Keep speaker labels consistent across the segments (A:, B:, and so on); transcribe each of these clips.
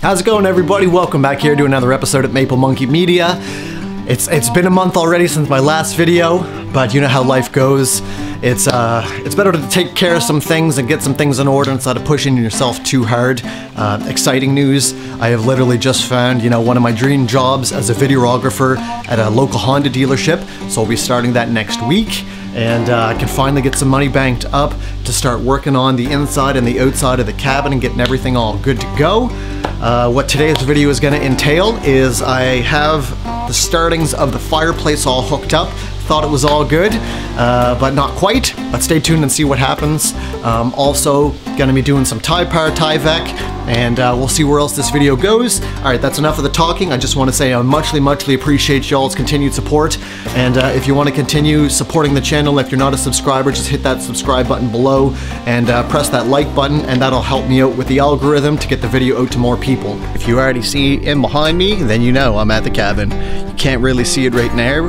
A: How's it going, everybody? Welcome back here to another episode at Maple Monkey Media. It's been a month already since my last video, but you know how life goes. It's better to take care of some things and get some things in order instead of pushing yourself too hard. Exciting news, I have literally just found, one of my dream jobs as a videographer at a local Honda dealership, so I'll be starting that next week. And I can finally get some money banked up to start working on the inside and the outside of the cabin and getting everything all good to go. What today's video is going to entail is I have the startings of the fireplace all hooked up. Thought it was all good, but not quite. But stay tuned and see what happens. Also going to be doing some tie power, tie vec, and we'll see where else this video goes. Alright, that's enough of the talking. I just want to say I muchly appreciate y'all's continued support, and if you want to continue supporting the channel, if you're not a subscriber, just hit that subscribe button below and press that like button, and that'll help me out with the algorithm to get the video out to more people. If you already see in behind me, then you know I'm at the cabin. You can't really see it right now.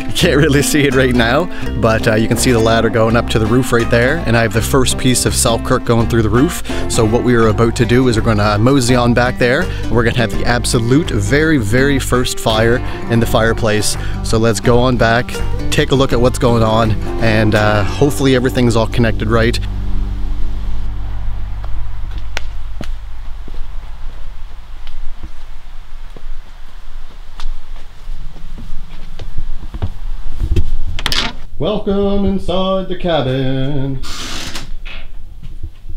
A: You can't really see it right now, but you can see the ladder going up to the roof right there, and I have the first piece of Selkirk going through the roof. So what we are about to do is we're going to mosey on back there, and we're going to have the absolute very first fire in the fireplace. So let's go on back, take a look at what's going on, and hopefully everything's all connected right. Welcome inside the cabin.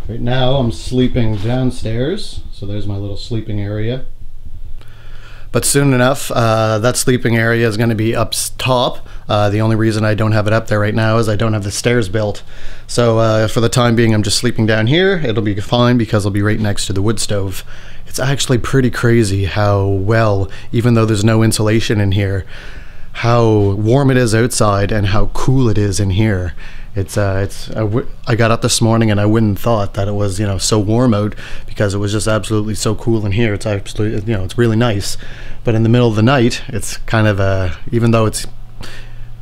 A: Right now I'm sleeping downstairs, so there's my little sleeping area. But soon enough, that sleeping area is going to be up top. The only reason I don't have it up there right now is I don't have the stairs built. So for the time being, I'm just sleeping down here. It'll be fine because I'll be right next to the wood stove. It's actually pretty crazy how well, even though there's no insulation in here, how warm it is outside and how cool it is in here. I got up this morning and I wouldn't thought that it was, so warm out, because it was just absolutely so cool in here. It's absolutely, it's really nice. But in the middle of the night, it's kind of even though it's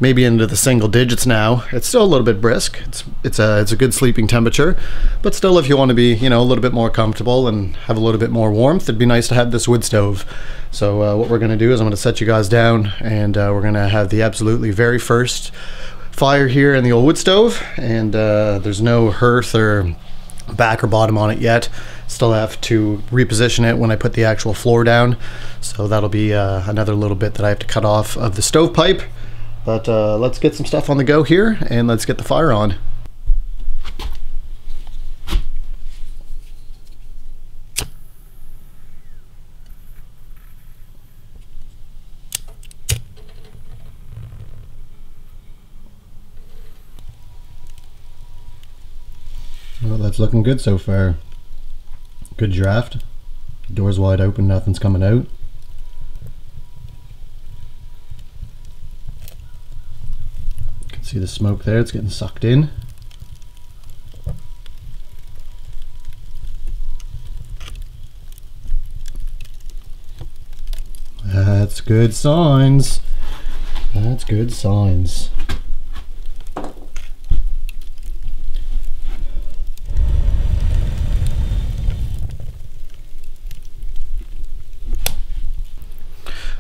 A: maybe into the single digits now, it's still a little bit brisk. It's a good sleeping temperature, but still, if you want to be, a little bit more comfortable and have a little bit more warmth, it'd be nice to have this wood stove. So what we're going to do is I'm going to set you guys down, and we're going to have the absolutely very first fire here in the old wood stove, and there's no hearth or back or bottom on it yet. Still have to reposition it when I put the actual floor down, so that'll be another little bit that I have to cut off of the stovepipe. But let's get some stuff on the go here, and let's get the fire on. Well, that's looking good so far. Good draft. Doors wide open, nothing's coming out. You can see the smoke there, it's getting sucked in. That's good signs. That's good signs.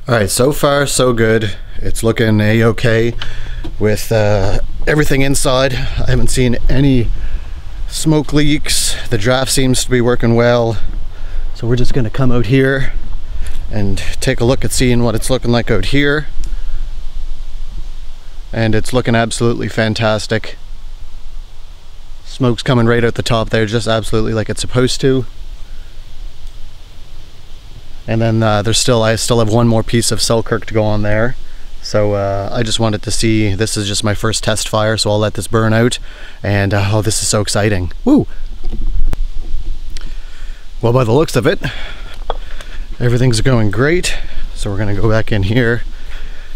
A: Alright, so far so good. It's looking a-okay with everything inside. I haven't seen any smoke leaks. The draft seems to be working well. So we're just going to come out here and take a look at seeing what it's looking like out here. And it's looking absolutely fantastic. Smoke's coming right out the top there, just absolutely like it's supposed to. And then I still have one more piece of Selkirk to go on there. So I just wanted to see, this is just my first test fire, so I'll let this burn out. And oh, this is so exciting. Woo! Well, by the looks of it, everything's going great. So we're gonna go back in here,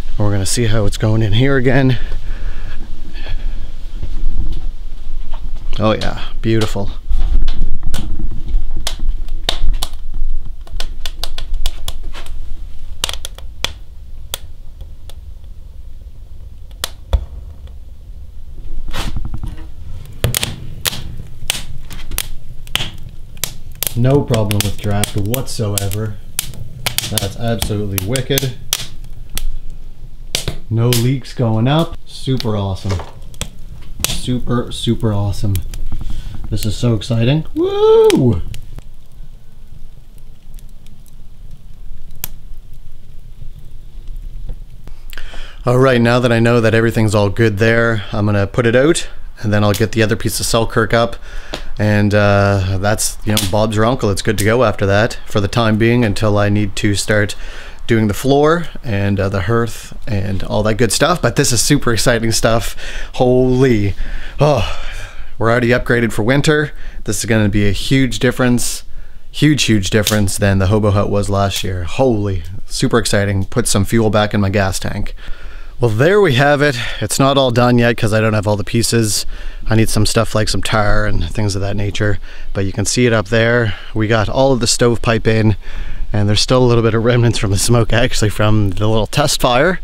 A: and we're gonna see how it's going in here again. Oh yeah, beautiful. No problem with draft whatsoever. That's absolutely wicked. No leaks going up. Super awesome. Super, super awesome. This is so exciting. Woo! Alright, now that I know that everything's all good there, I'm gonna put it out, and then I'll get the other piece of Selkirk up, and that's, you know, Bob's your uncle. It's good to go after that for the time being until I need to start doing the floor and the hearth and all that good stuff. But this is super exciting stuff. Holy, oh, we're already upgraded for winter. This is gonna be a huge difference. Huge difference than the hobo hut was last year. Holy, super exciting. Put some fuel back in my gas tank. Well, there we have it. It's not all done yet because I don't have all the pieces. I need some stuff like some tar and things of that nature, but you can see it up there. We got all of the stovepipe in, and there's still a little bit of remnants from the smoke actually from the little test fire.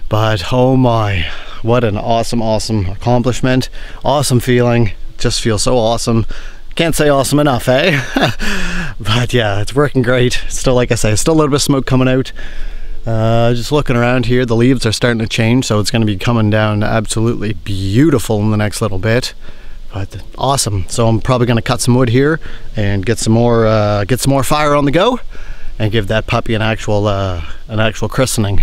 A: But oh my, what an awesome accomplishment. Awesome feeling. Just feels so awesome. Can't say awesome enough, eh? But yeah, it's working great. Still, like I say, still a little bit of smoke coming out. Just looking around here, the leaves are starting to change, so it's going to be coming down absolutely beautiful in the next little bit. But awesome. So I'm probably going to cut some wood here and get some more fire on the go, and give that puppy an actual christening.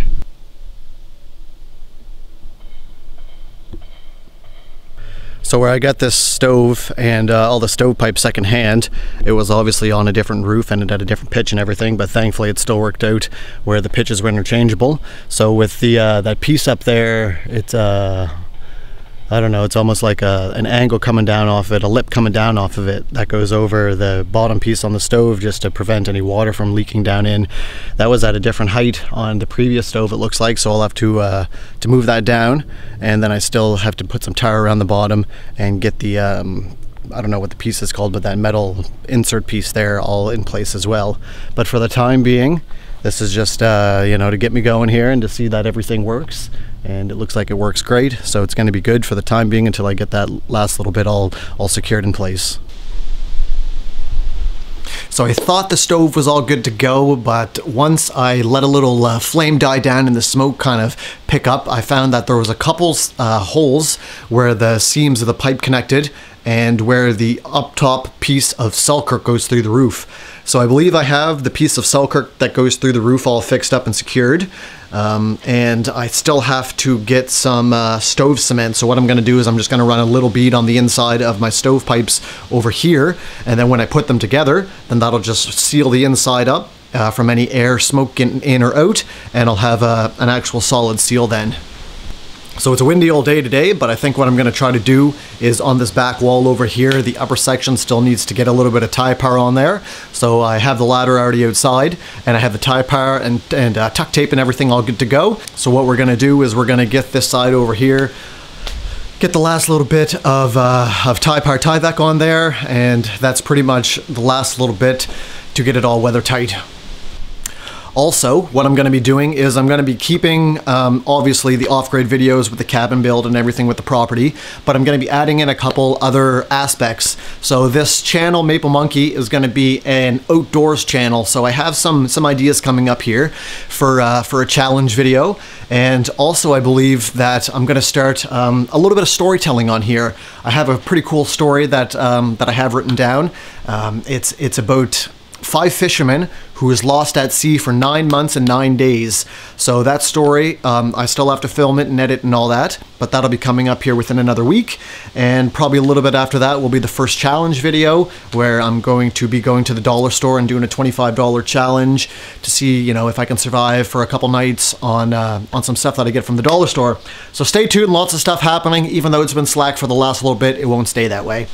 A: So where I got this stove and all the stovepipe secondhand, it was obviously on a different roof and it had a different pitch and everything, but thankfully it still worked out where the pitches were interchangeable. So with the that piece up there, it's I don't know, it's almost like an angle coming down off it, a lip coming down off of it that goes over the bottom piece on the stove just to prevent any water from leaking down in. That was at a different height on the previous stove, it looks like, so I'll have to move that down, and then I still have to put some tar around the bottom and get the I don't know what the piece is called, but that metal insert piece there all in place as well. But for the time being, this is just you know, to get me going here and to see that everything works, and it looks like it works great. So it's going to be good for the time being until I get that last little bit all secured in place. So I thought the stove was all good to go, but once I let a little flame die down and the smoke kind of pick up, I found that there was a couple holes where the seams of the pipe connected and where the up top piece of Selkirk goes through the roof. So I believe I have the piece of Selkirk that goes through the roof all fixed up and secured. And I still have to get some stove cement. So what I'm going to do is I'm just going to run a little bead on the inside of my stove pipes over here, and then when I put them together, then that'll just seal the inside up from any air, smoke getting in or out, and I'll have an actual solid seal then. So it's a windy all day today, but I think what I'm going to try to do is on this back wall over here, the upper section still needs to get a little bit of tie power on there. So I have the ladder already outside, and I have the tie power and tuck tape and everything all good to go. So what we're going to do is we're going to get this side over here, get the last little bit of tie power tie back on there, and that's pretty much the last little bit to get it all weather tight. Also, what I'm going to be doing is I'm going to be keeping, obviously, the off-grid videos with the cabin build and everything with the property, but I'm going to be adding in a couple other aspects. So this channel, Maple Monkey, is going to be an outdoors channel. So I have some ideas coming up here for a challenge video. And also, I believe that I'm going to start a little bit of storytelling on here. I have a pretty cool story that I have written down. It's about 5 fishermen who was lost at sea for 9 months and 9 days. So that story, I still have to film it and edit and all that, but that'll be coming up here within another week. And probably a little bit after that will be the first challenge video, where I'm going to be going to the dollar store and doing a $25 challenge to see, you know, if I can survive for a couple nights on some stuff that I get from the dollar store. So stay tuned, lots of stuff happening. Even though it's been slack for the last little bit, it won't stay that way.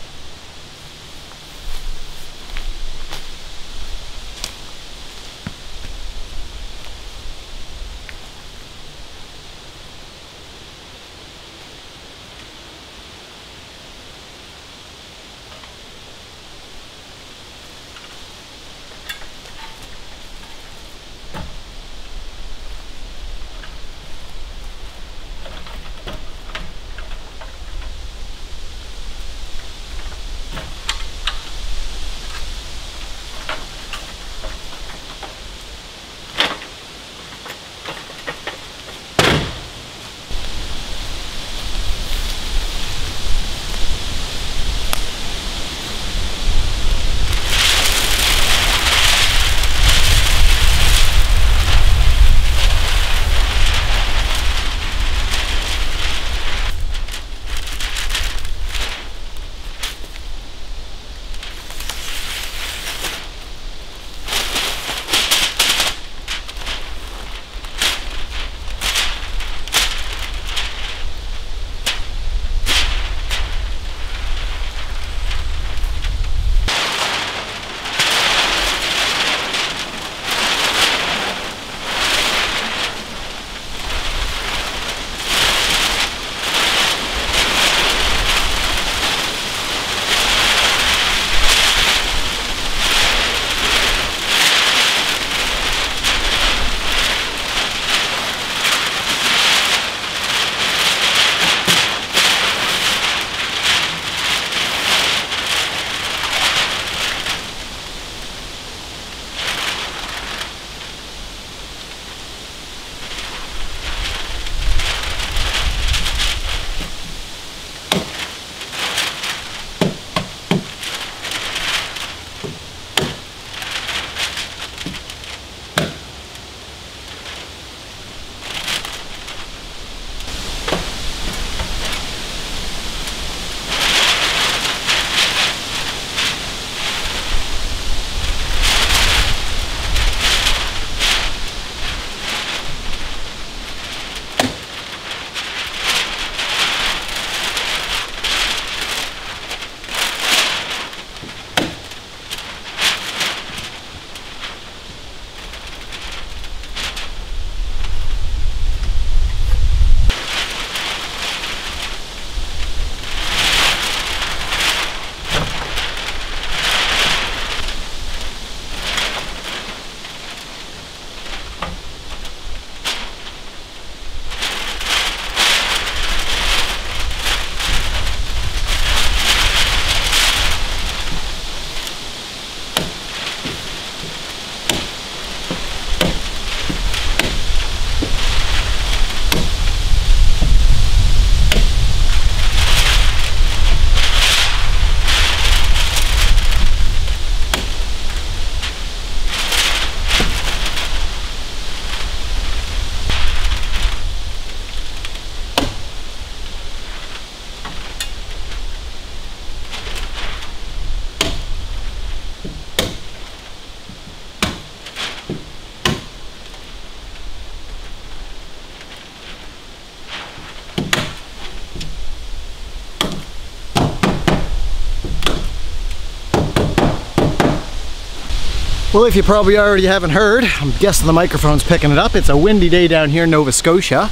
A: Well, if you probably already haven't heard, I'm guessing the microphone's picking it up. It's a windy day down here in Nova Scotia.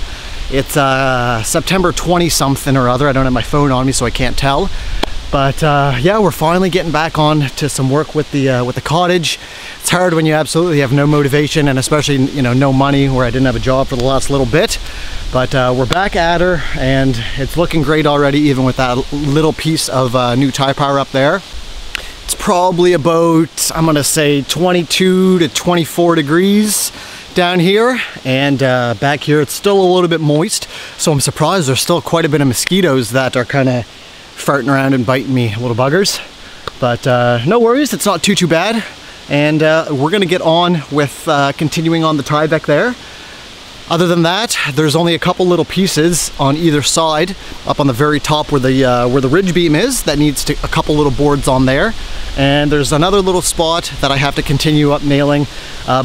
A: It's September 20-something or other. I don't have my phone on me, so I can't tell. But yeah, we're finally getting back on to some work with the cottage. It's hard when you absolutely have no motivation, and especially, you know, no money, where I didn't have a job for the last little bit. But we're back at her, and it's looking great already, even with that little piece of new tie power up there. It's probably about, I'm gonna say 22 to 24 degrees down here, and back here it's still a little bit moist, so I'm surprised there's still quite a bit of mosquitoes that are kind of farting around and biting me, little buggers. But no worries, it's not too bad, and we're gonna get on with continuing on the tie deck there. Other than that, there's only a couple little pieces on either side, up on the very top where the ridge beam is, that needs a couple little boards on there. And there's another little spot that I have to continue up nailing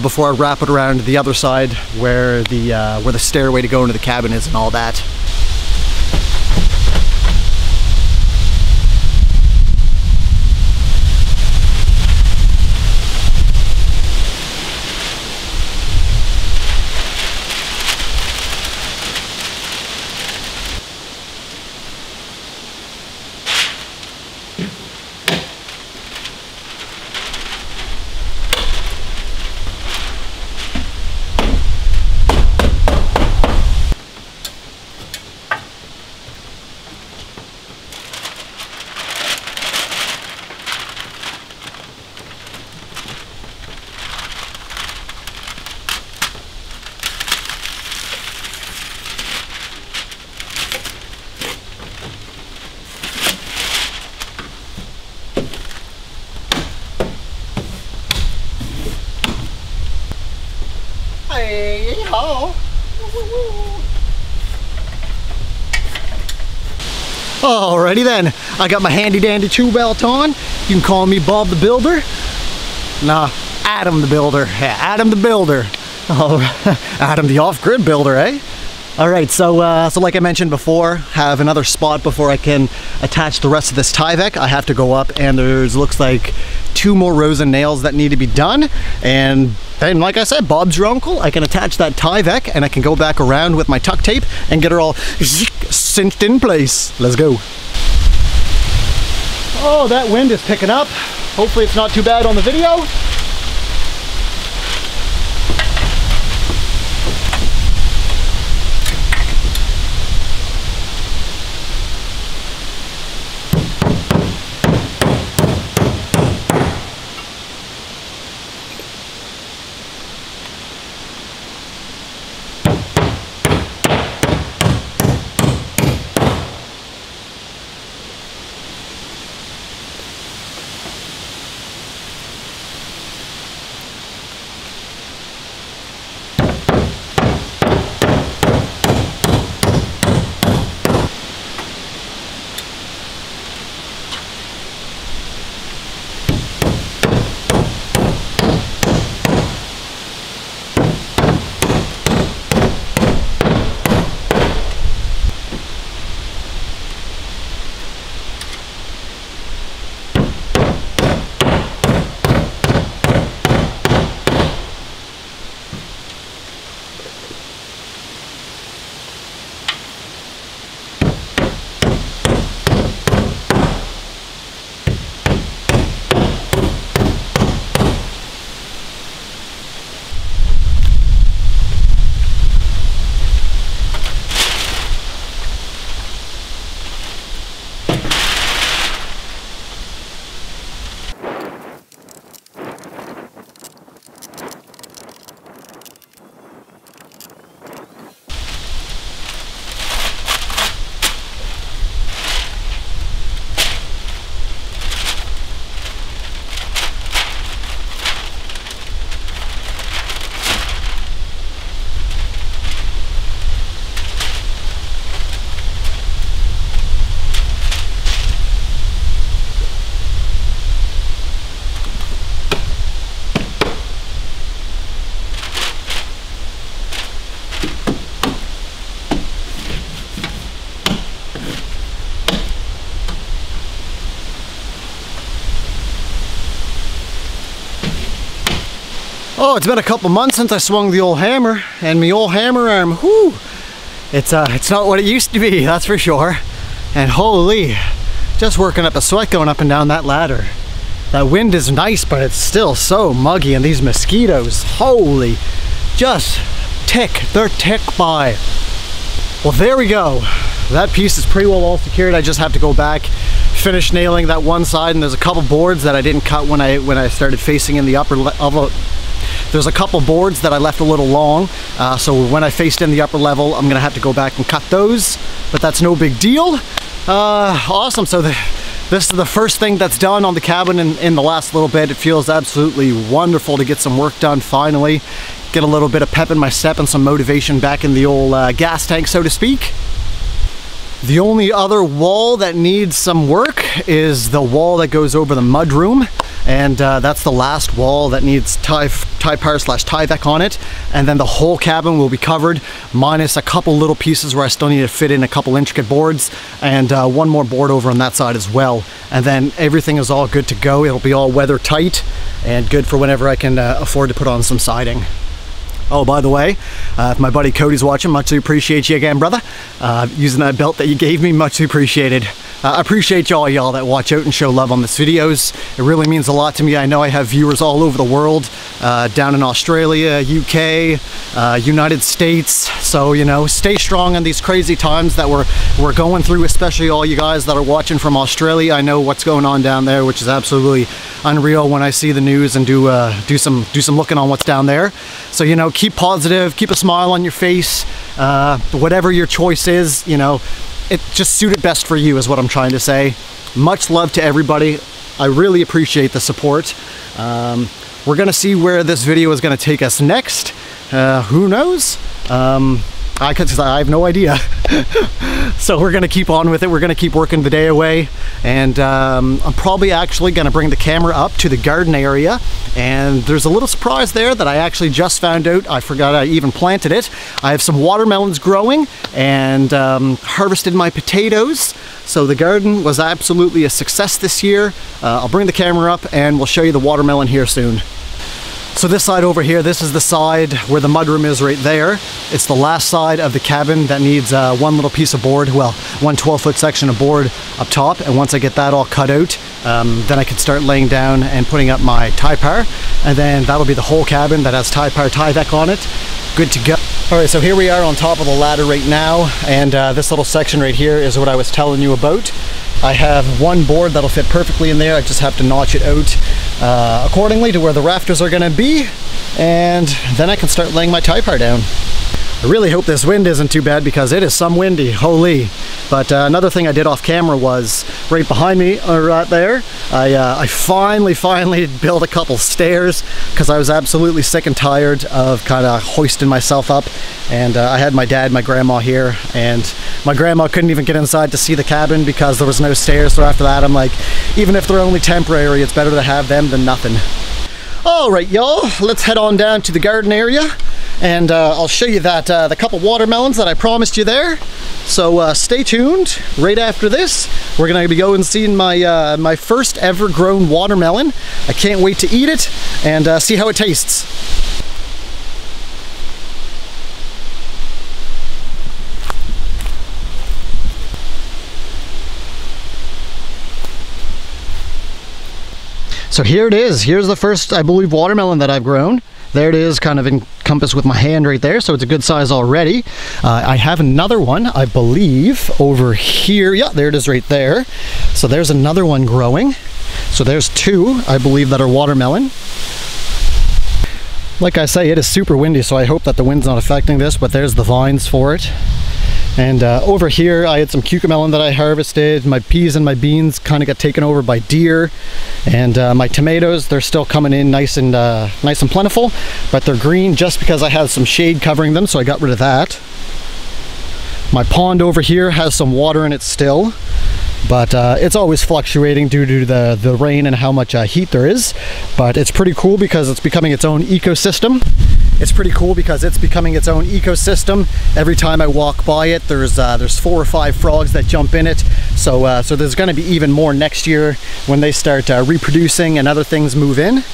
A: before I wrap it around the other side where the stairway to go into the cabin is and all that. Hey-ho. Alrighty then, I got my handy dandy tool belt on. You can call me Bob the Builder. Nah, Adam the Builder. Yeah, Adam the Builder. Oh, Adam the off-grid builder, eh? Alright, so like I mentioned before, have another spot before I can attach the rest of this tie deck. I have to go up, and there's looks like 2 more rows of nails that need to be done, and then, like I said, Bob's your uncle. I can attach that tie deck, and I can go back around with my tuck tape and get her all cinched in place. Let's go. Oh, that wind is picking up. Hopefully it's not too bad on the video. Oh, it's been a couple months since I swung the old hammer, and me old hammer arm, whoo! It's not what it used to be, that's for sure. And holy, just working up a sweat going up and down that ladder. That wind is nice, but it's still so muggy, and these mosquitoes, holy, just they're tick by. Well, there we go. That piece is pretty well all secured. I just have to go back, finish nailing that one side, and there's a couple boards that I didn't cut when I started facing in the upper level. There's a couple boards that I left a little long, so when I faced in the upper level, I'm gonna have to go back and cut those, but that's no big deal. Awesome, so this is the first thing that's done on the cabin in the last little bit. It feels absolutely wonderful to get some work done finally. Get a little bit of pep in my step and some motivation back in the old gas tank, so to speak. The only other wall that needs some work is the wall that goes over the mudroom, and that's the last wall that needs Tyvek on it, and then the whole cabin will be covered, minus a couple little pieces where I still need to fit in a couple intricate boards, and one more board over on that side as well. And then everything is all good to go. It'll be all weather tight and good for whenever I can afford to put on some siding. Oh, by the way, if my buddy Cody's watching, much appreciate you again, brother. Using that belt that you gave me, much appreciated. I appreciate y'all that watch out and show love on these videos. It really means a lot to me. I know I have viewers all over the world, down in Australia, UK, United States. So, you know, stay strong in these crazy times that we're going through, especially all you guys that are watching from Australia. I know what's going on down there, which is absolutely unreal when I see the news and do some looking on what's down there. So, you know, keep positive, keep a smile on your face. Whatever your choice is, you know, it just suited best for you is what I'm trying to say. Much love to everybody. I really appreciate the support. We're gonna see where this video is gonna take us next. Who knows? I have no idea. So we're gonna keep on with it. We're gonna keep working the day away, and I'm probably actually gonna bring the camera up to the garden area, and there's a little surprise there that I actually just found out. I forgot I even planted it. I have some watermelons growing, and harvested my potatoes, so the garden was absolutely a success this year. I'll bring the camera up and we'll show you the watermelon here soon. So this side over here, this is the side where the mudroom is right there. It's the last side of the cabin that needs one little piece of board, well, one 12-foot section of board up top, and once I get that all cut out, then I can start laying down and putting up my Typar, and then that'll be the whole cabin that has Tyvek on it. Good to go. Alright, so here we are on top of the ladder right now, and this little section right here is what I was telling you about. I have one board that'll fit perfectly in there. I just have to notch it out accordingly to where the rafters are going to be, and then I can start laying my Typar down. I really hope this wind isn't too bad because it is some windy, holy. But another thing I did off camera was right behind me, right there, I finally built a couple stairs because I was absolutely sick and tired of kind of hoisting myself up. And I had my dad, my grandma here, and my grandma couldn't even get inside to see the cabin because there was no stairs. So after that, I'm like, even if they're only temporary, it's better to have them than nothing. All right, y'all, let's head on down to the garden area, and I'll show you that the couple watermelons that I promised you there. So stay tuned. Right after this, we're gonna be going and seeing my my first ever grown watermelon. I can't wait to eat it and see how it tastes. So here it is. Here's the first, I believe, watermelon that I've grown. There it is, kind of encompassed with my hand right there, so it's a good size already. I have another one, I believe, over here. Yeah, there it is right there. So there's another one growing. So there's two, I believe, that are watermelon. Like I say, it is super windy, so I hope that the wind's not affecting this, but there's the vines for it. And over here I had some cucamelon that I harvested. My peas and my beans kind of got taken over by deer, and my tomatoes, they're still coming in nice and plentiful, but they're green just because I had some shade covering them, so I got rid of that. My pond over here has some water in it still, but it's always fluctuating due to the rain and how much heat there is. But it's pretty cool because it's becoming its own ecosystem. Every time I walk by it, there's 4 or 5 frogs that jump in it. So there's going to be even more next year when they start reproducing and other things move in.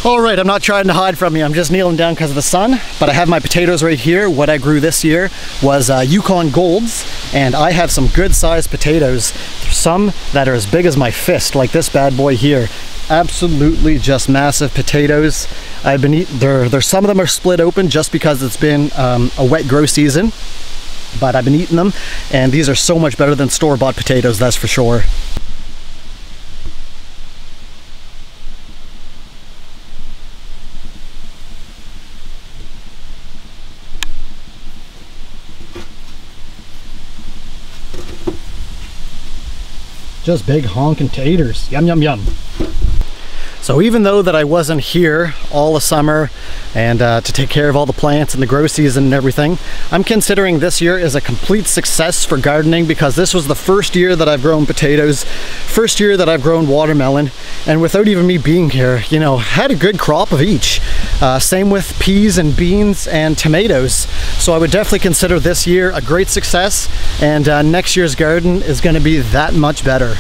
A: All right, I'm not trying to hide from you. I'm just kneeling down because of the sun, but I have my potatoes right here. What I grew this year was Yukon Golds, and I have some good sized potatoes. There's some that are as big as my fist, like this bad boy here. Absolutely just massive potatoes. I've been eating, there's some of them are split open just because it's been a wet grow season, but I've been eating them, and these are so much better than store-bought potatoes, that's for sure. Just big honking taters. Yum, yum, yum. So even though that I wasn't here all the summer and to take care of all the plants and the grow season and everything, I'm considering this year as a complete success for gardening, because this was the first year that I've grown potatoes, first year that I've grown watermelon, and without even me being here, you know, had a good crop of each. Same with peas and beans and tomatoes. So I would definitely consider this year a great success, and next year's garden is going to be that much better.